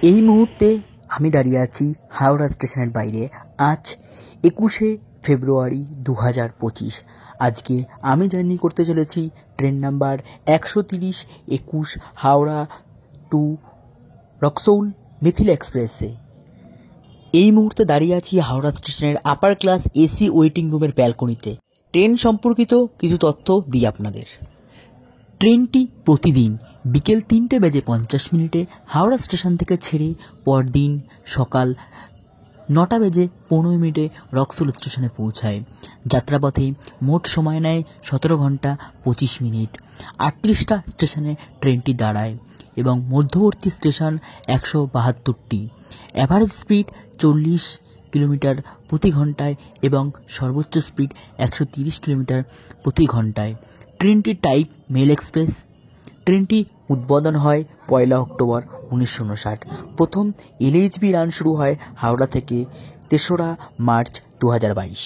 এই মুহূর্তে আমি দাঁড়িয়ে আছি হাওড়া স্টেশনের বাইরে। আজ 21শে ফেব্রুয়ারি 2025। আজকে আমি জার্নি করতে চলেছি train number 130-21 Howrah to Raxaul Mithila এক্সপ্রেসে। এই মুহূর্তে দাঁড়িয়ে আছি হাওড়া স্টেশনের আপার ক্লাস এসি ওয়েটিং রুমের ব্যালকনিতে। ট্রেন সম্পর্কিত কিছু তথ্য দিই আপনাদের। ট্রেনটি প্রতিদিন বিকেল 3:50 হাওড়া স্টেশন থেকে ছেড়ে পরদিন সকাল 9:15 রক্সৌল স্টেশনে পৌঁছায়। যাত্রাপথে মোট সময় নেয় 17 ঘন্টা 25 মিনিট। 38টা স্টেশনে ট্রেনটি দাঁড়ায় এবং মধ্যবর্তী স্টেশন 172টি। অ্যাভারেজ স্পিড 40 কিলোমিটার প্রতি ঘন্টায় এবং সর্বোচ্চ স্পিড 130 কিলোমিটার প্রতি ঘন্টায়। ট্রেনটির টাইপ মেল এক্সপ্রেস। ট্রেনটি উদ্বোধন হয় 1 অক্টোবর 1959। প্রথম LHB রান শুরু হয় হাওড়া থেকে 3রা মার্চ 2022।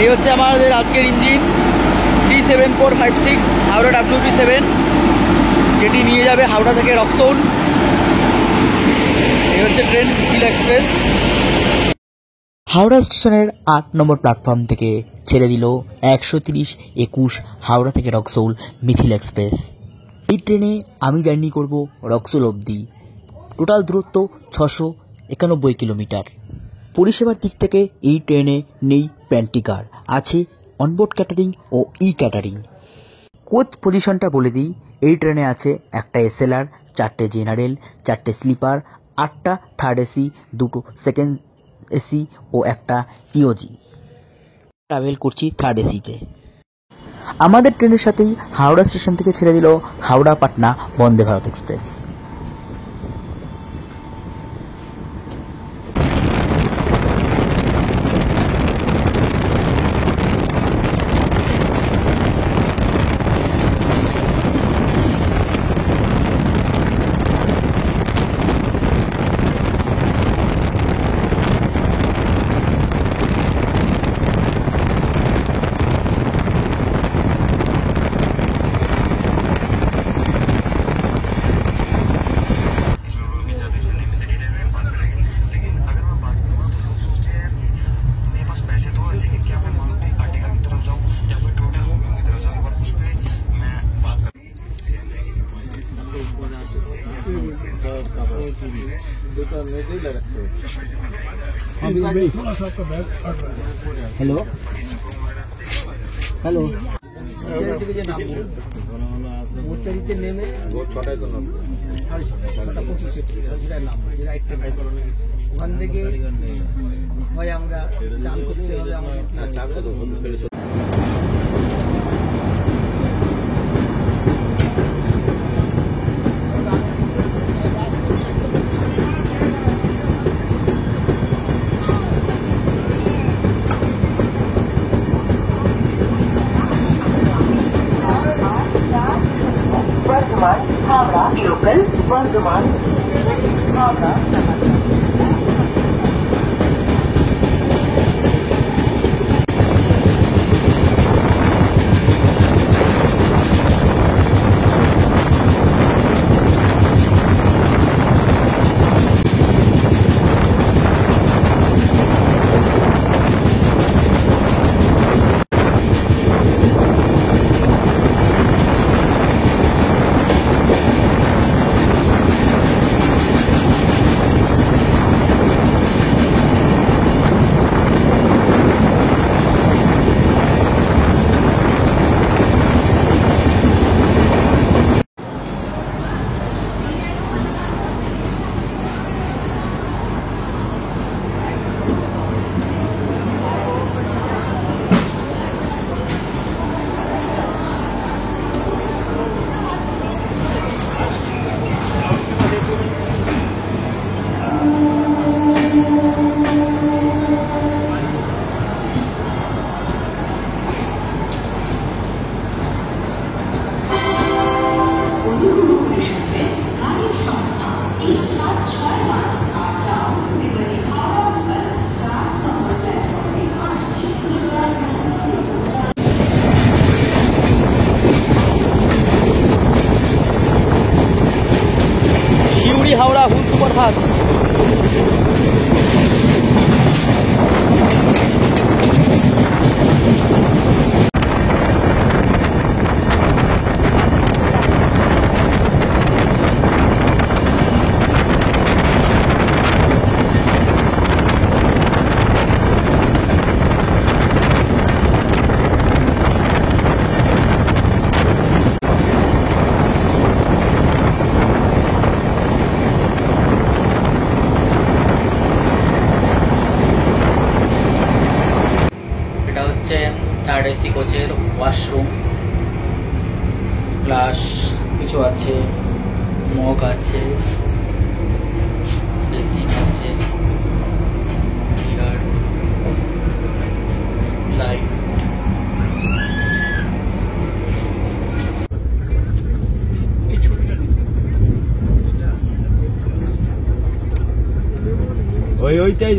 এই হচ্ছে আমাদের আজকের ইঞ্জিন 37456 হাওড়া WP7, যেটি নিয়ে যাবে হাওড়া থেকে রক্সৌল। এই হচ্ছে ট্রেন মিথিলা এক্সপ্রেস। হাওড়া স্টেশনের 8 নম্বর প্ল্যাটফর্ম থেকে ছেড়ে দিল 130-21 হাওড়া থেকে রক্সৌল মিথিলা এক্সপ্রেস। এই ট্রেনে আমি জার্নি করব রক্সৌল অবধি। টোটাল দূরত্ব 691 কিলোমিটার। পরিষেবার দিক থেকে এই ট্রেনে নেই প্যান্ট্রি কার, আছে অনবোর্ড ক্যাটারিং ও ক্যাটারিং। কোচ পজিশনটা বলে দিই, এই ট্রেনে আছে একটা SLR, 4টে জেনারেল, 4টে স্লিপার, 8টা থার্ড এসি, 2টো সেকেন্ড এসি ও একটা EOG। ট্রাভেল করছি থার্ড এসিতে। আমাদের ট্রেনের সাথেই হাওড়া স্টেশন থেকে ছেড়ে দিল Howrah Patna Vande Bharat express. Hello hello নেমে 6:25 নাম ওখান থেকে হয় আমরা চান করতে হবে আমাদের। हावड़ा लोकल वर्धमान हावड़ा। এসি কোচের ওয়াশরুম প্লাস কিছু আছে, মগ আছে, বেসিন আছে, মিরর, লাইট। ওইটাই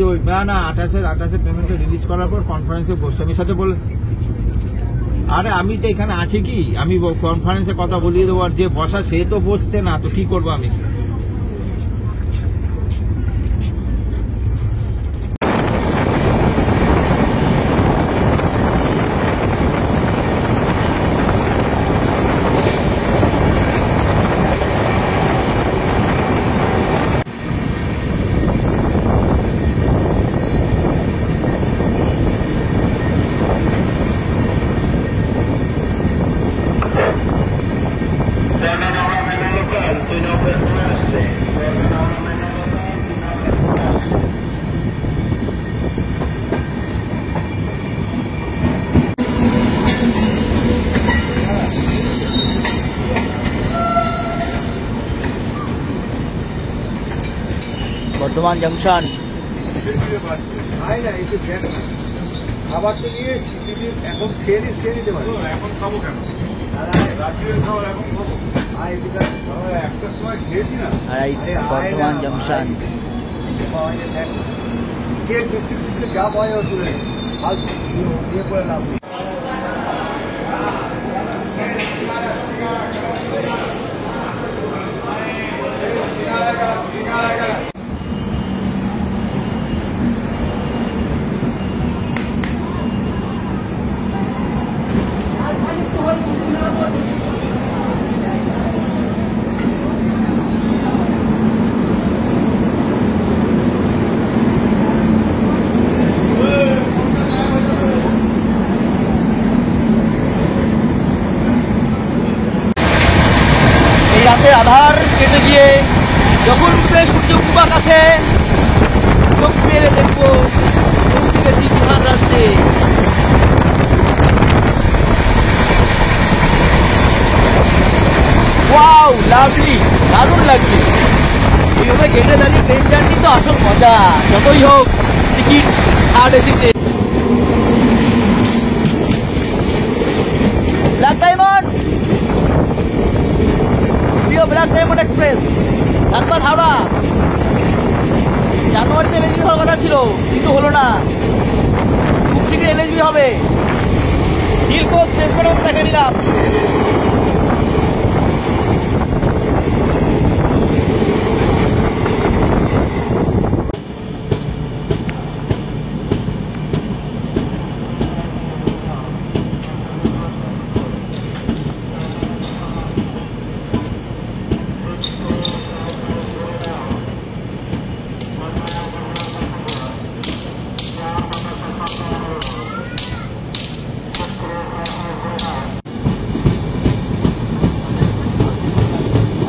না 28 পেমেন্টে রিলিজ করার পর কনফারেন্সে গোস্বামীর সাথে বলে, আরে আমি তো এখানে আছি, কি আমি কনফারেন্সে কথা বলিয়ে দেবো, আর যে বসা সে তো বসছে না, তো কি করবো আমি। বর্ধমান জংশন। খাবার তো নিয়ে এখন খেয়ে নিতে পারি, এখন খাবো কেন? রাত্রির খাবার এখন খাবো। একটার সময় খেয়েছি না। বর্ধমান জংশন। কেক বিস্কিট ফিস্কিট যা পাওয়া যাবে তুলে ফালতু ইয়ে করে লাভ নেই। এই রাতের আধার কেটে গিয়ে যখন উঠবে সূর্য পূব আকাশে, চোখ মেলে দেখবো পৌঁছে গেছি বিহার রাজ্যে। ওয়াও, লাভলি, দারুণ লাগছে। এইভাবে গেটে দাঁড়িয়ে ট্রেন জার্নি তো আসল মজা, যতই হোক টিকিট থার্ড এসিতে। Black diamond, black diamond express Dhanbad Howrah. জানুয়ারিতে এলএসবি হওয়ার কথা ছিল, কিন্তু হলো না। খুব শীঘ্রই এলএসবি হবে। নীল কোচ শেষ পর্যন্ত দেখে নিলাম।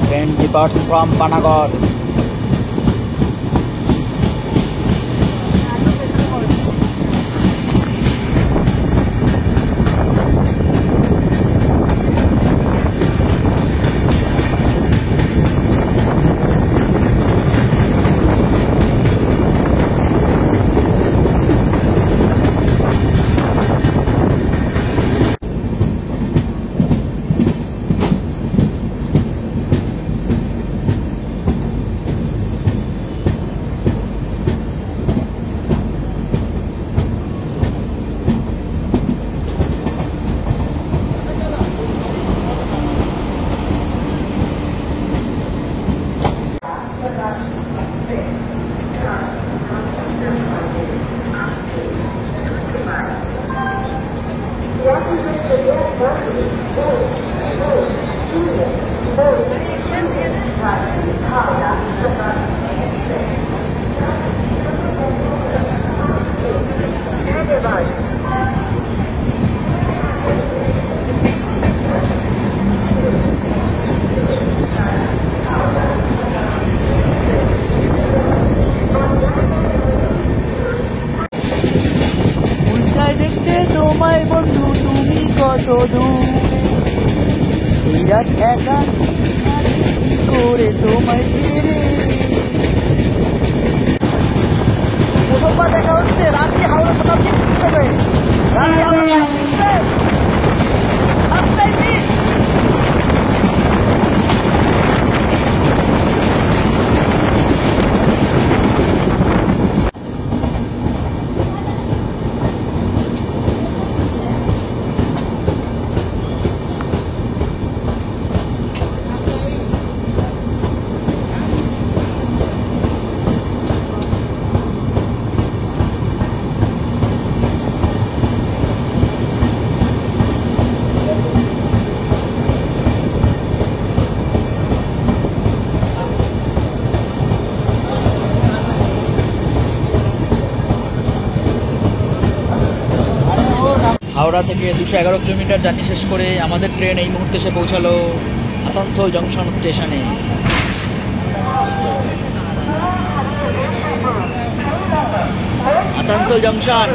Train departs from Panagarh. তোমায় বন্ধু তুমি শুধু এই রাত একা কি করে তোমায় ছেড়ে। প্রথমবার দেখা হচ্ছে রাত্রি হাওড়া শতাব্দী হিসেবে রাত্রি হাওড়া শতাব্দী এক্সপ্রেস রাস্তায় মিস। হাওড়া থেকে 211 কিলোমিটার জার্নি শেষ করে আমাদের ট্রেন এই মুহূর্তে এসে পৌঁছালো আসানসোল জংশন স্টেশনে। Asansol junction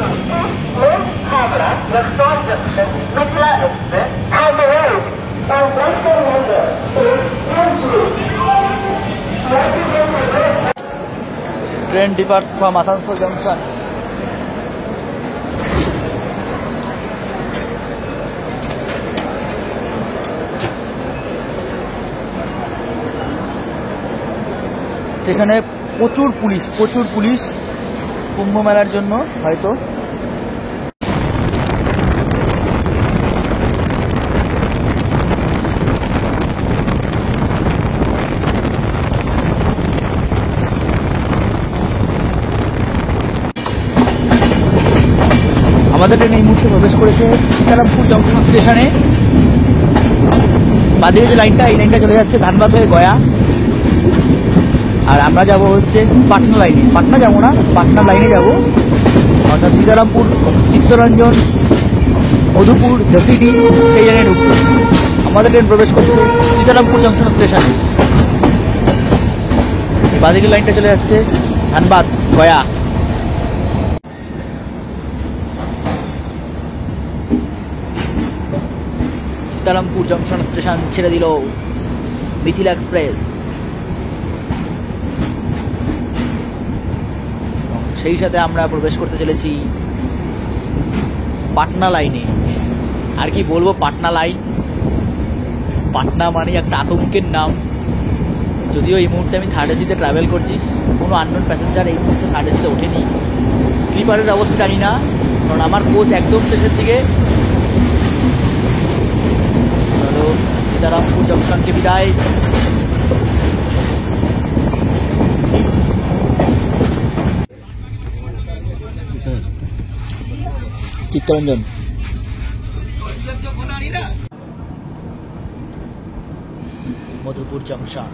train departs from Asansol junction. স্টেশনে প্রচুর পুলিশ কুম্ভ মেলার জন্য হয়তো। আমাদের ট্রেন এই মুহূর্তে প্রবেশ করেছে সীতারামপুর জংশন স্টেশনে। বাদিকে যে লাইনটা, এই লাইনটা চলে যাচ্ছে ধানবাদ হয়ে গয়া, আর আমরা যাব হচ্ছে পাটনা লাইনে। পাটনা যাবো না, পাটনা লাইনে যাব, অর্থাৎ সীতারামপুর, চিত্তরঞ্জন, মধুপুর, ঝাঁসিডি সেই জায়গায় ঢুকবো। আমাদের ট্রেন প্রবেশ করছে সীতারামপুর জংশন স্টেশনে। বাদিকের লাইনটা চলে যাচ্ছে ধানবাদ গয়া। সীতারামপুর জংশন স্টেশন ছেড়ে দিল মিথিলা এক্সপ্রেস। সেই সাথে আমরা প্রবেশ করতে চলেছি পাটনা লাইনে। আর কি বলবো, পাটনা লাইন, পাটনা মানে একটা আতঙ্কের নাম। যদিও এই মুহূর্তে আমি থার্ড এসিতে ট্রাভেল করছি, কোনো আননোন প্যাসেঞ্জার এই মুহূর্তে থার্ড এসিতে ওঠেনি। স্লিপারের অবস্থা জানি না, কারণ আমার কোচ একদম শেষের দিকে। চলো সীতারামপুর জংশনকে বিদায়। Chittaranjan Madhupur junction.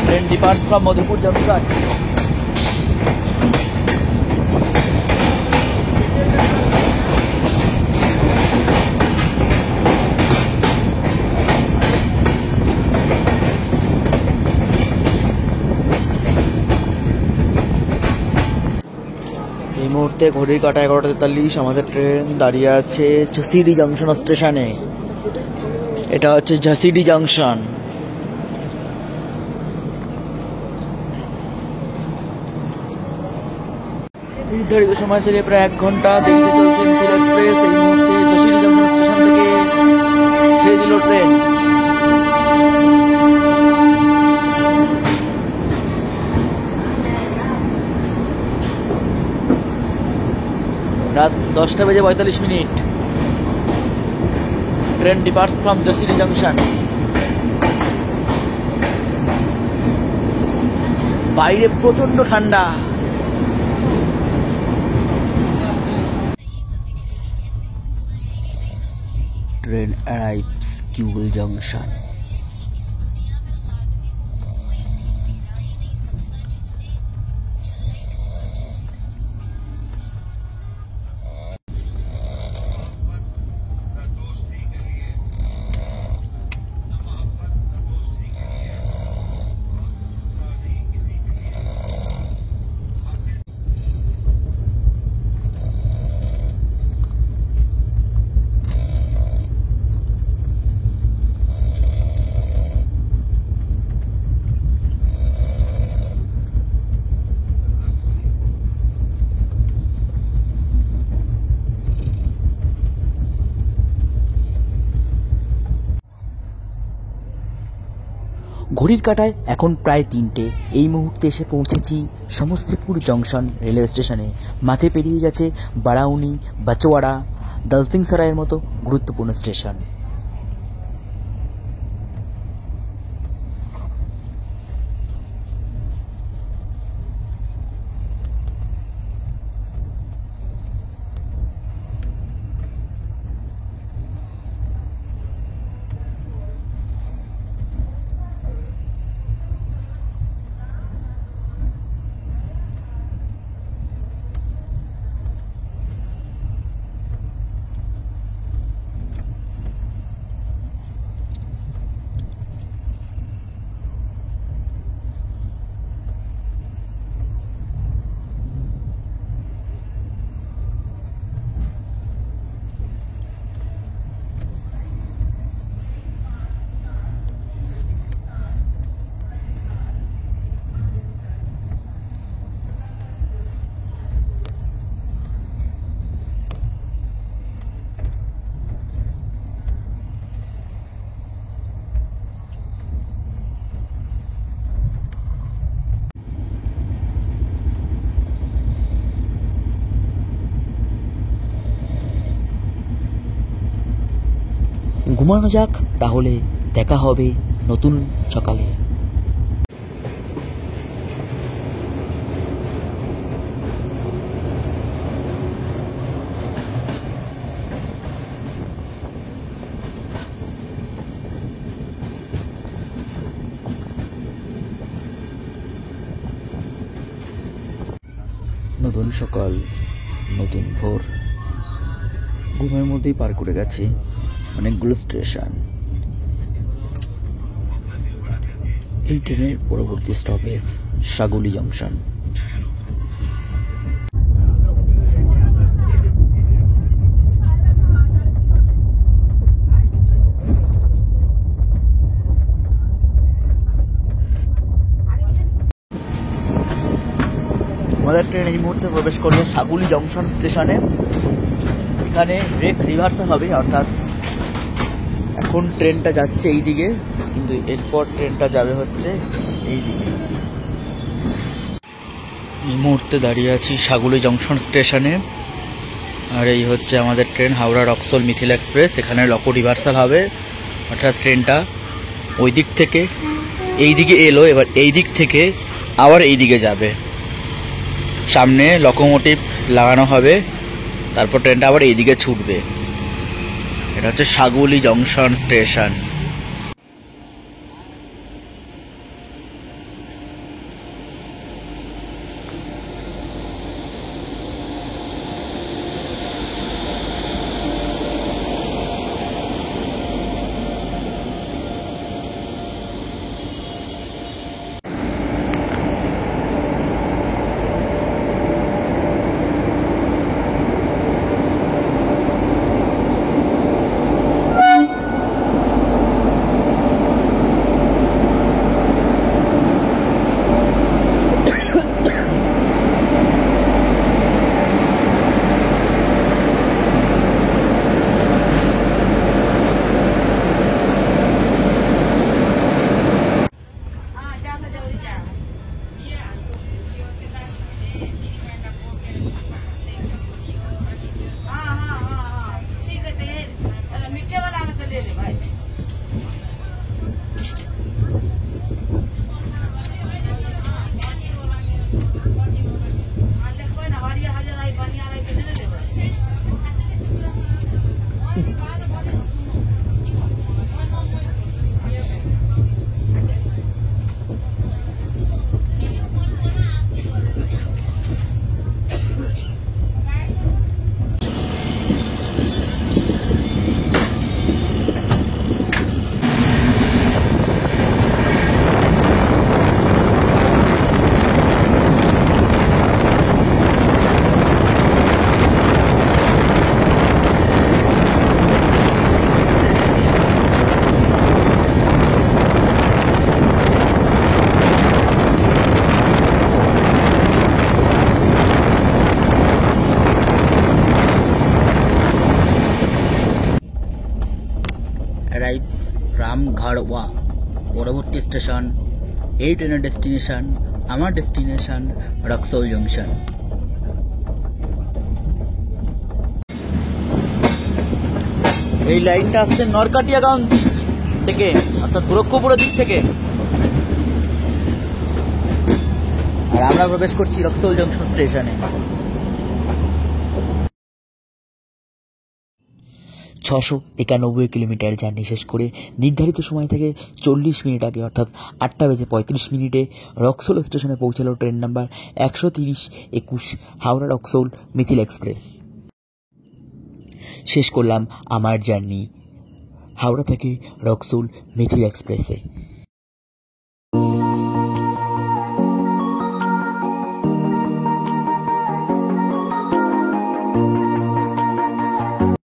Train departs from Madhupur junction. এই মুহূর্তে ঘড়ির কাঁটা 11:43। আমাদের ট্রেন দাঁড়িয়ে আছে ঝাঁসিডি জংশন স্টেশনে। এটা হচ্ছে ঝাঁসিডি জংশন। নির্ধারিত সময় থেকে প্রায় 1 ঘন্টা দেরিতে চলছে মিথিলা এক্সপ্রেস। এই মুহূর্তে ঝাঁসিডি জংশন স্টেশন থেকে ছেড়ে দিল ট্রেন। রাত 10:45। ট্রেন ডিপার্টস ফ্রম ঝাঁসিডি জংশন। বাইরে প্রচন্ড ঠান্ডা। Train arrives Kiul junction. ঘড়ির কাঁটায় এখন প্রায় 3টে। এই মুহূর্তে এসে পৌঁছেছি সমস্তিপুর জংশন রেলওয়ে স্টেশনে। মাঝে পেরিয়ে গেছে বারাউনি, বাচোয়াড়া, দলসিংসরাইয়ের মতো গুরুত্বপূর্ণ স্টেশন। ঘুমানো যাক তাহলে, দেখা হবে নতুন সকালে। নতুন সকাল, নতুন ভোর। ঘুমের মধ্যেই পার করে গেছি অনেকগুলো স্টেশন। এই ট্রেনের পরবর্তী স্টপেজ সাগুলি জংশন। আমাদের ট্রেন এই মুহূর্তে প্রবেশ করবে সাগুলি জংশন স্টেশনে। এখানে ব্রেক রিভার্সাল হবে, অর্থাৎ এখন ট্রেনটা যাচ্ছে এই দিকে, কিন্তু এরপর ট্রেনটা যাবে হচ্ছে এই দিকে। এই মুহূর্তে দাঁড়িয়ে আছি সাগুলি জংশন স্টেশনে, আর এই হচ্ছে আমাদের ট্রেন হাওড়া রক্সোল মিথিলা এক্সপ্রেস। এখানে লকো রিভার্সাল হবে, অর্থাৎ ট্রেনটা ওই দিক থেকে এই দিকে এলো, এবার এই দিক থেকে আবার এই দিকে যাবে। সামনে লোকোমোটিভ লাগানো হবে, তারপর ট্রেনটা আবার এই দিকে ছুটবে। এটা হচ্ছে সাগুলি জংশন স্টেশন। স্টেশন। এই ট্রেনের ডেস্টিনেশন, আমার ডেস্টিনেশন রক্সোল জংশন। এই লাইনটা আসছে নরকাটিয়াগঞ্জ থেকে, অর্থাৎ গোরক্ষপুরের দিক থেকে, আর আমরা প্রবেশ করছি রক্সোল জংশন স্টেশনে। 691 কিলোমিটার জার্নি শেষ করে নির্ধারিত সময় থেকে 40 মিনিট আগে অর্থাৎ 8:35 রক্সোল স্টেশনে পৌঁছালো train number 130-21 Howrah Raxaul Mithila express. শেষ করলাম আমার জার্নি হাওড়া থেকে রক্সোল মিথিলা এক্সপ্রেসে।